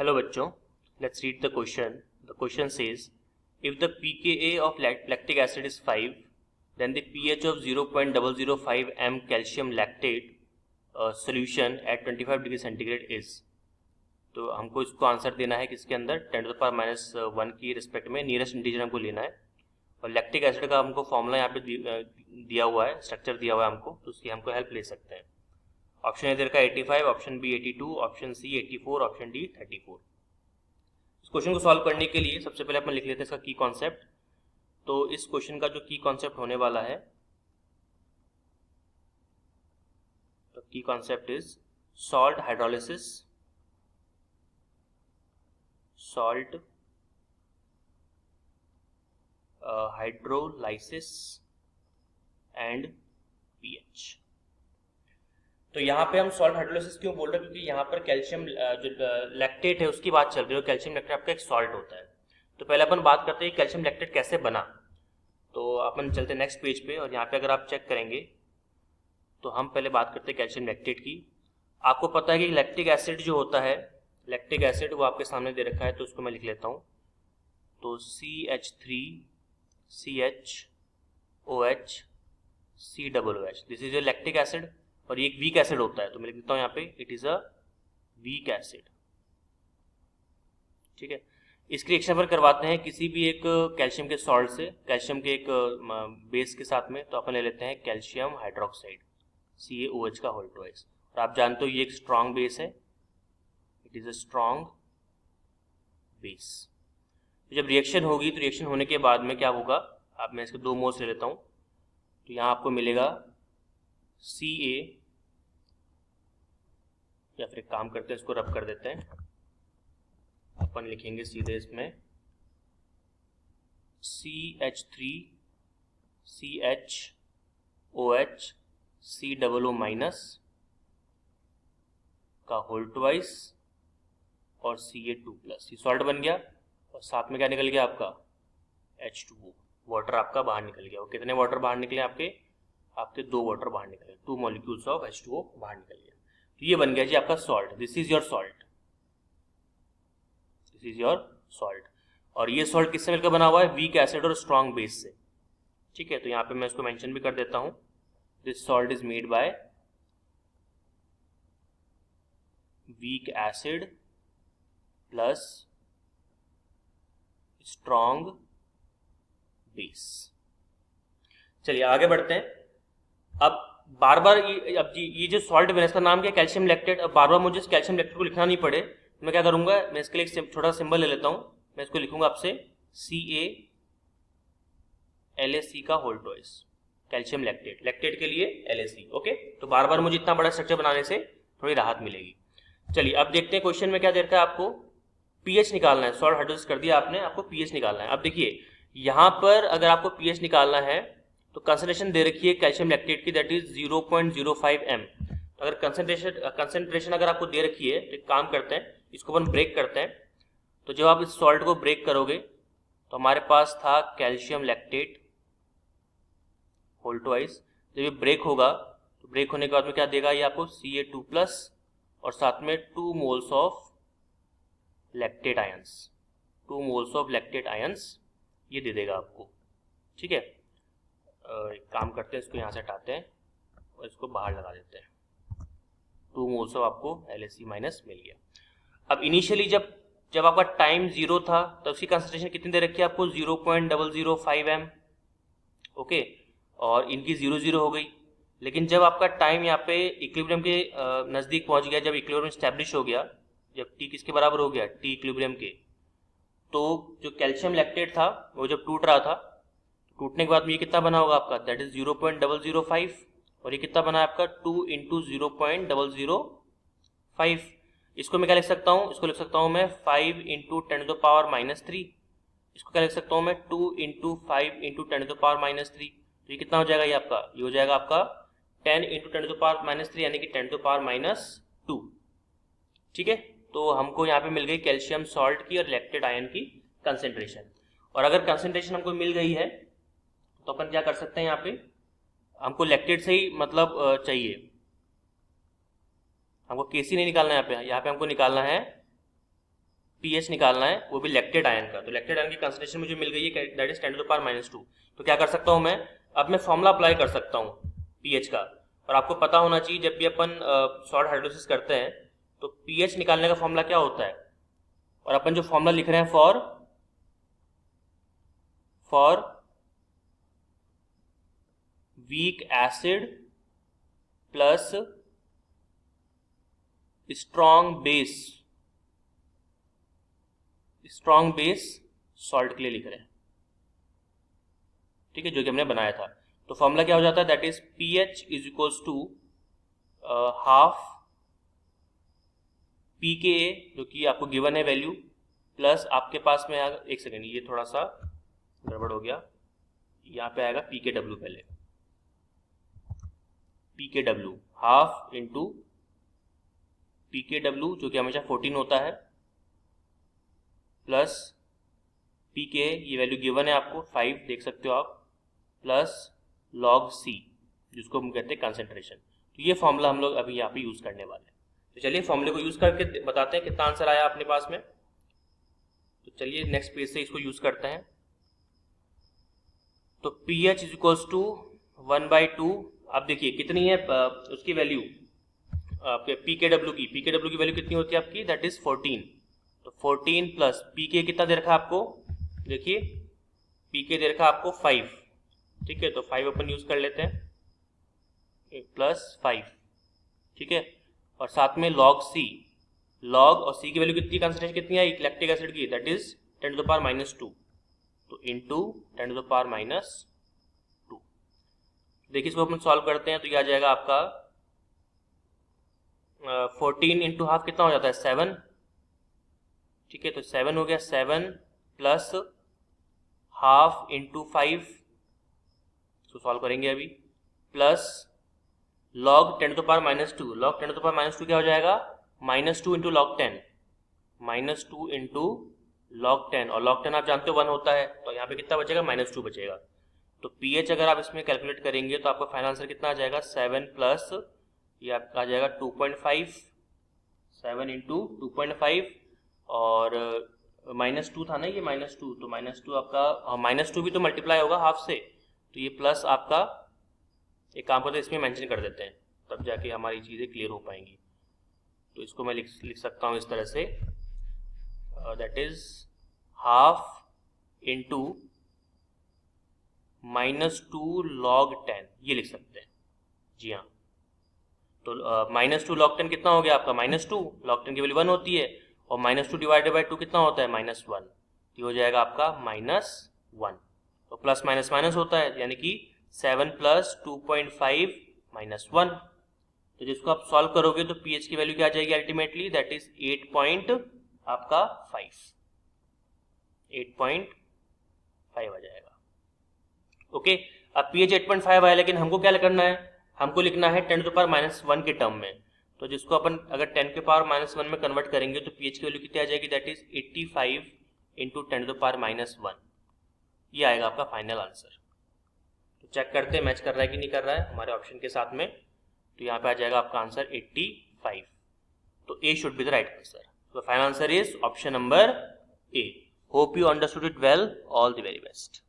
Hello बच्चों, let's read the question. The question says, if the pKa of lactic acid is 5, then the pH of 0.005 m calcium lactate solution at 25 degree centigrade is. तो हमको इसको answer देना है किसके अंदर 10⁻⁻1 की respect में नियरेस्ट इंटीजर हमको लेना है और लैक्टिक एसिड का हमको फॉर्मूला यहाँ पे दिया हुआ है, स्ट्रक्चर दिया हुआ है हमको, तो उसकी हमको हेल्प ले सकते हैं. ऑप्शन ए का 85, option B 82, option C 84, option D 34. इस क्वेश्चन को सॉल्व करने के लिए सबसे पहले अपन लिख लेते हैं इसका की कॉन्सेप्ट. तो इस क्वेश्चन का जो की कॉन्सेप्ट होने वाला है, तो की concept is salt hydrolysis, salt hydrolysis and pH. तो यहाँ पे हम सॉल्ट हाइड्रोलिसिस क्यों बोल रहे हैं, क्योंकि यहाँ पर कैल्शियम जो लैक्टेट है उसकी बात चल रही है. कैल्शियम लैक्टेट आपका एक सॉल्ट होता है. तो पहले अपन बात करते हैं कैल्शियम लैक्टेट कैसे बना. तो अपन चलते हैं नेक्स्ट पेज पे और यहाँ पे अगर आप चेक करेंगे तो हम पहले बात करते हैं कैल्शियम लैक्टेट की. आपको पता है कि लैक्टिक एसिड जो होता है, लैक्टिक एसिड वो आपके सामने दे रखा है, तो उसको मैं लिख लेता हूँ. तो CH3CHOH COOH, this is your lactic acid और ये एक वीक एसिड होता है. तो मैं लिख देता हूँ यहाँ पे it is a weak acid. ठीक है, इसकी रिएक्शन पर करवाते हैं किसी भी एक कैल्शियम के सॉल्ट से, कैल्शियम के एक बेस के साथ में. तो अपन ले लेते हैं कैल्शियम हाइड्रोक्साइड CaOH का होल ट्वाइस. और आप जानते हो ये एक स्ट्रॉन्ग बेस है, it is a strong base. जब रिएक्शन होगी तो रिएक्शन होने के बाद में क्या होगा, आप मैं इसके दो मोल्स ले लेता हूँ. तो यहाँ आपको मिलेगा Ca, या फिर एक काम करते हैं इसको रब कर देते हैं. अपन लिखेंगे सीधे इसमें CH3CHOH COO माइनस का होल ट्वाइस और Ca2 प्लस. ये सॉल्ट बन गया और साथ में क्या निकल गया आपका H2O, वाटर आपका बाहर निकल गया. और कितने वाटर बाहर निकले आपके दो वाटर बाहर निकले, 2 मॉलिक्यूल्स ऑफ H2O बाहर निकल गया. तो ये बन गया जी आपका salt. This is your salt, this is your salt. और ये सॉल्ट किससे मिलकर बना हुआ है, वीक एसिड और स्ट्रॉन्ग बेस से. ठीक है, तो यहाँ पे मैं इसको मेंशन भी कर देता हूं. This salt is made by weak acid plus strong base. चलिए आगे बढ़ते हैं. अब बार बार ये जो सॉल्ट बना इसका नाम क्या है, कैल्शियम लैक्टेट. अब बार बार मुझे इस कैल्शियम लैक्टेट को लिखना नहीं पड़े, मैं क्या करूंगा, मैं इसके लिए एक छोटा सिंबल ले लेता हूं. मैं इसको लिखूंगा आपसे CaLaC का whole twice, calcium lactate, lactate के लिए LaC. ओके, तो बार बार मुझे इतना बड़ा स्ट्रक्चर बनाने से थोड़ी राहत मिलेगी. चलिए अब देखते हैं क्वेश्चन में क्या दे रखा है. आपको पीएच निकालना है. सॉल्ट हाइड्रोलिसिस कर दिया आपने, आपको पीएच निकालना है. अब देखिए यहाँ पर अगर आपको पीएच निकालना है तो कंसंट्रेशन दे रखी है कैल्शियम लैक्टेट की, दैट इज 0.05 m. अगर कंसंट्रेशन अगर आपको दे रखी है तो एक काम करते हैं, इसको अपन ब्रेक करते हैं. तो जब आप इस सॉल्ट को ब्रेक करोगे तो हमारे पास था कैल्शियम लैक्टेट होल ट्वाइस. जब ये ब्रेक होगा तो ब्रेक होने के बाद में क्या देगा, ये आपको Ca2 प्लस और साथ में 2 moles of lactate ions, 2 moles of lactate ions ये दे देगा आपको. ठीक है, एक काम करते हैं, इसको यहाँ से हटाते हैं और इसको बाहर लगा देते हैं. 2 मोल्स ऑफ आपको LaC माइनस मिल गया. अब इनिशियली जब आपका टाइम 0 था तो उसकी कंसंट्रेशन कितनी दे रखी है आपको, 0.005 m. ओके, और इनकी 0 हो गई. लेकिन जब आपका टाइम यहाँ पे इक्विलिब्रियम के नज़दीक पहुँच गया, जब इक्विलिब्रियम स्टैब्लिश हो गया, जब T किसके बराबर हो गया, T इक्विलिब्रियम के, तो जो कैल्शियम लैक्टेट था वो जब टूट रहा था, टूटने के बाद में ये कितना बना होगा आपका, दैट इज 0.005. और ये कितना बना है आपका 2 × 0.005. इसको मैं क्या लिख सकता हूँ, इसको लिख सकता हूँ मैं 5 × 10⁻−3. इसको क्या लिख सकता हूँ मैं 2 × 5 × 10⁻−3. तो ये कितना हो जाएगा, ये आपका ये हो जाएगा आपका 10 × 10⁻−3 यानी कि 10⁻². ठीक है, तो हमको यहाँ पे मिल गई कैल्शियम सॉल्ट की और लैक्टेट आयन की कंसेंट्रेशन. और अगर कंसेंट्रेशन हमको मिल गई है तो अपन क्या कर सकते हैं, यहाँ पे हमको लैक्टेट से ही मतलब चाहिए, हमको केसी नहीं निकालना है. यहाँ पे हमको निकालना है पीएच निकालना है, वो भी लैक्टेट आयन का। तो लैक्टेट आयन की कंसंट्रेशन मुझे मिल गई है, दैट इज 10⁻²। तो क्या कर सकता हूँ मैं, अब मैं फॉर्मूला अप्लाई कर सकता हूँ पीएच का। और आपको पता होना चाहिए जब भी अपन सॉल्ट हाइड्रोलिसिस करते हैं तो पीएच निकालने का फॉर्मूला क्या होता है। और अपन जो फॉर्मूला लिख रहे हैं for weak acid plus strong base salt के लिए लिख रहे हैं, ठीक है, जो कि हमने बनाया था। तो फॉर्मूला क्या हो जाता है, that is pH is equals to half pKa, जो कि आपको गिवन है वैल्यू, प्लस आपके पास में आएगा, एक सेकेंड ये थोड़ा सा गड़बड़ हो गया, यहाँ पे आएगा पीकेडब्ल्यू, पहले पीकेडब्ल्यू हाफ इंटू पीकेडब्ल्यू जो कि हमेशा 14 होता है, प्लस पीके ये वैल्यू गिवन है आपको 5 देख सकते हो आप, प्लस लॉग सी जिसको हम कहते हैं कंसेंट्रेशन। तो ये फॉर्मूला हम लोग अभी यहाँ पे यूज करने वाले हैं। तो चलिए फॉर्मूले को यूज करके बताते हैं कितना आंसर आया अपने पास में। तो चलिए नेक्स्ट पेज से इसको यूज करते हैं। तो पीएच इज इक्वल्स टू 1/2। आप देखिए कितनी है उसकी वैल्यू आपके पीकेडब्ल्यू की वैल्यू कितनी होती है आपकी, दैट इज 14। तो 14 प्लस पीके कितना दे रखा है आपको, देखिए पीके दे रखा है आपको 5, ठीक है। तो 5 अपन यूज कर लेते हैं, प्लस 5, ठीक है। और साथ में लॉग और सी की वैल्यू कितनी, कंसंट्रेशन कितनी है लैक्टिक एसिड की, दैट इज 10⁻²। तो इंटू 10⁻²। देखिए इसको अपन सॉल्व करते हैं तो ये आ जाएगा आपका 14 इंटू हाफ कितना हो जाता है 7, ठीक है। तो 7 हो गया, 7 प्लस हाफ इंटू 5, इसको सॉल्व करेंगे अभी, प्लस लॉग 10⁻²। लॉग 10⁻² क्या हो जाएगा, -2 इंटू लॉग 10, -2 इंटू लॉग 10, और लॉग 10 आप जानते हो 1 होता है, तो यहाँ पे कितना बचेगा, -2 बचेगा। तो पीएच अगर आप इसमें कैलकुलेट करेंगे तो आपका फाइनल आंसर कितना आ जाएगा, 7 प्लस ये आपका आ जाएगा 2.5, 7 इंटू 2.5, और -2 था ना ये, -2, तो -2 आपका, -2 भी तो मल्टीप्लाई होगा हाफ से, तो ये प्लस आपका, एक काम करते हैं इसमें मेंशन कर देते हैं, तब जाके हमारी चीज़ें क्लियर हो पाएंगी। तो इसको मैं लिख सकता हूँ इस तरह से, that is half into -2 log 10, ये लिख सकते हैं, जी हाँ। तो -2 log 10 कितना हो गया आपका, -2 log 10 की वैल्यू 1 होती है, और -2 डिवाइडेड बाई 2 कितना होता है, -1, ये हो जाएगा आपका -1। तो प्लस माइनस माइनस होता है, यानी कि 7 प्लस 2.5 -1। तो जिसको आप सॉल्व करोगे तो पीएच की वैल्यू क्या आ जाएगी अल्टीमेटली, दैट इज 8.5 आ जाएगा। ओके, अब पीएच 8.5 आया, लेकिन हमको क्या करना है, हमको लिखना है 10⁻⁻1 के टर्म में। तो जिसको अपन अगर 10⁻⁻1 में कन्वर्ट करेंगे तो पीएच की वैल्यू कितनी आ जाएगी, दैट इज 85 इंटू 10⁻⁻1, ये आएगा आपका फाइनल आंसर। तो चेक करते हैं मैच कर रहा है कि नहीं कर रहा है हमारे ऑप्शन के साथ में। तो यहाँ पे आ जाएगा आपका आंसर 85। तो A should be the right answer. तो final answer is option number A. Hope you understood it well, all the very best.